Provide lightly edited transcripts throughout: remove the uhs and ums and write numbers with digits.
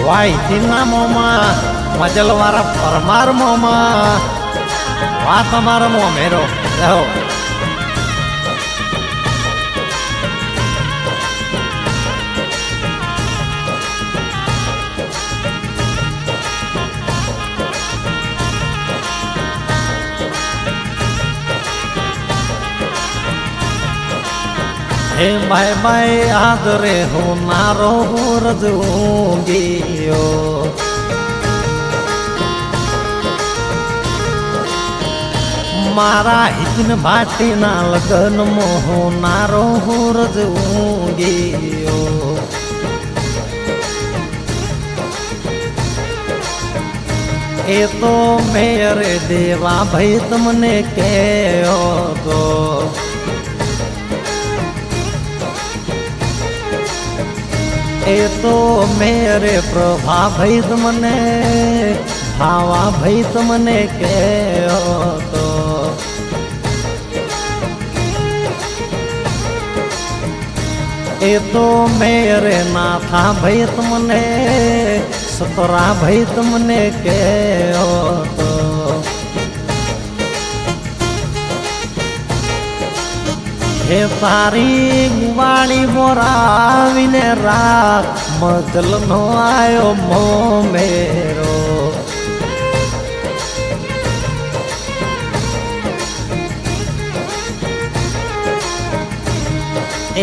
વાયતીના મોમાં મજલવાળા પરમાર મોમાં વા તમારા મો મેરો રહો हे माय माय आदरे हो नारो रजूंगियो मारा हितन भाटी ना लगन मोह नारो रजूंगियो ए तो मेरे देवा भाई तुमने कहो तो ए तो मेरे प्रभा भाई तुमने भावा भाई तुमने कहो तो ए तो मेरे नाथा भाई तुमने सतरा भाई तुमने कहो तो हे तारी गुवाड़ी बोरावीने रात मजल नो आयो मो मेरो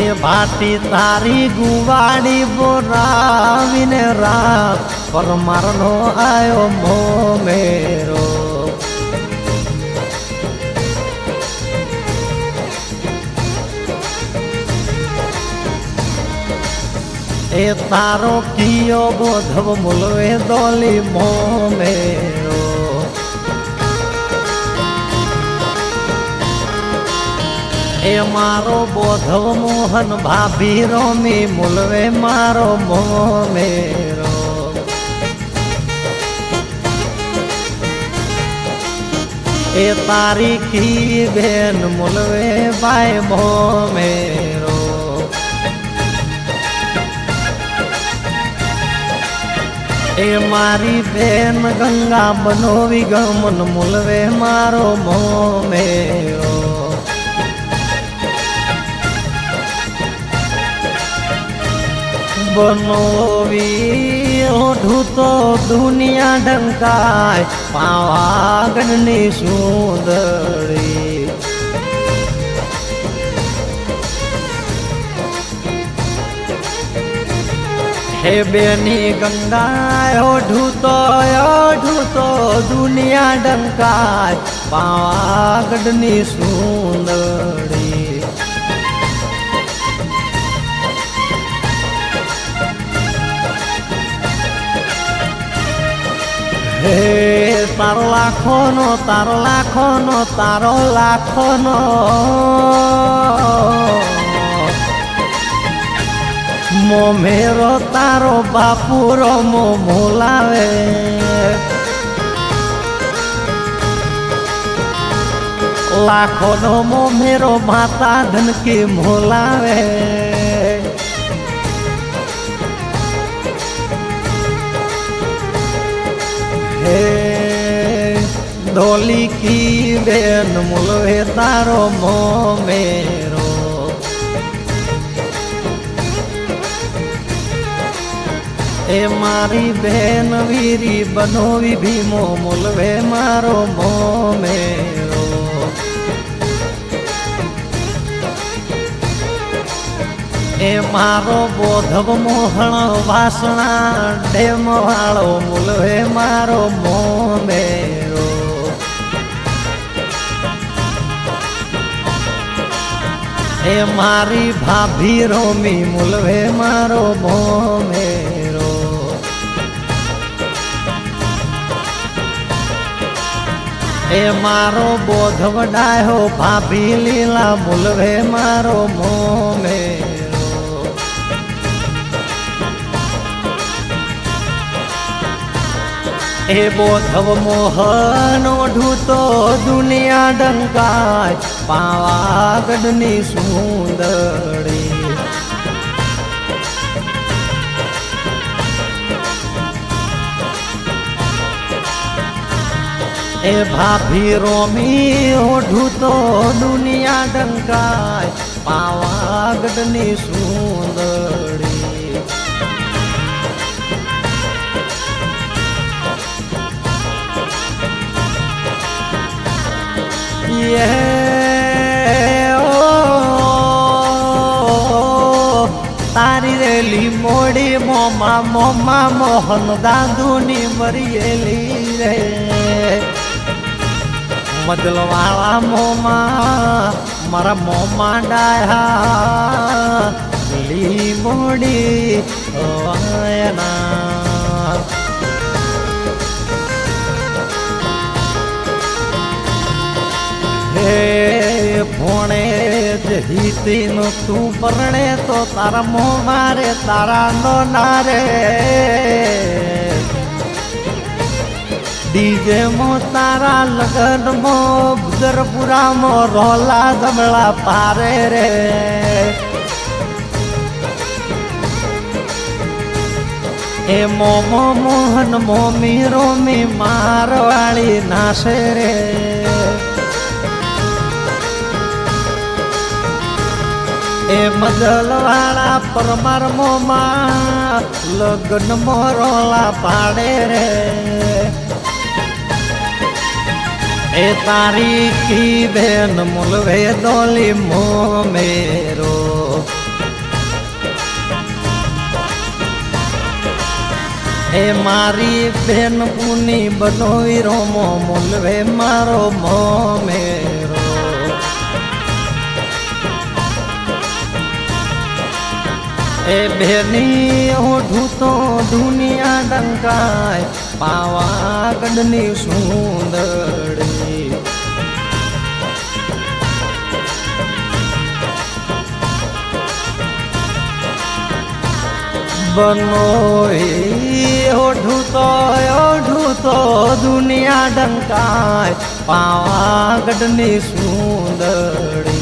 ए भाटी तारी गुवाड़ी बोरावीने रात पर मारनो आयो मो मेरो ए तारो कियो बोधव मुलवे दोली मो मेरो ए मारो बोधव मोहन भाभी रोमी मुलवे मारो मो मेरो ए तारी की बेन मुलवे बाय मो मेरो ए मारी बेन गंगा बनोवी गमन मुलवे मारो मो मेरो बनोवी ओढ़ू तो दुनिया डंकाय पावागढ़नी सुंदरी हे बेनी गंगा ओढ़ू तो दुनिया डंकाय पावागढ़नी सुंदरी हे तारो लाखोनो तारो लाखोनो मो मेरो तारो बापूरो मो मोलावे लाखोनो मो मेरो माता धन की मोलावे हे धोली की बेन मुलवे तारो मो मेरो ए मारी बहन वीरी बनोवी भीमो मुलवे मारो मो मेरो ए मारो बोधव मोहन वासना डेम वालो मुलवे मारो मो मेरो ए मारी भाभी रोमी मुलवे मारो मो मेरो ए मारो बोधव डायो भाभी लीला मुलवे मारो मो मेरो ए बोधव मोहन ओढ़ू तो दुनिया डंकाय पावागढ़नी सुंदरी એ ભાભી રોમી ઓઢું તો દુનિયા ડંકાય પાવાગઢની સુંદરી તારી રેલી મોડી મોમા મોમા મોહન દાદુની મરિયેલી રે મદલવાળા મોમા મારા મોમા ડાયા લી મોડી વાયના હે ભોણે જહીતી નો તું પરણે તો તારા મો મારે તારા નો નારે ડીજે મો તારા લગન મો ગરપુરા મો રોલા ધમળા પારે રે એ મોમો મોહન મોમી રોમી મારવાળી નાશે રે એ મદલવાળા પરમાર મોમાં લગ્ન મોરોલા પાડે રે એ તારી કી બેન મુલવે દોલી મો મેરો એ મારી બેન પુની બનોઈ રોમો મુલવે મારો મો મેરો એ બેની ઓઢું તો દુનિયા ડંકાય પાવાગઢની સુંદરી બનોઈ ઓઢું તો દુનિયા ડંકાય પાવાગઢની સુંદરી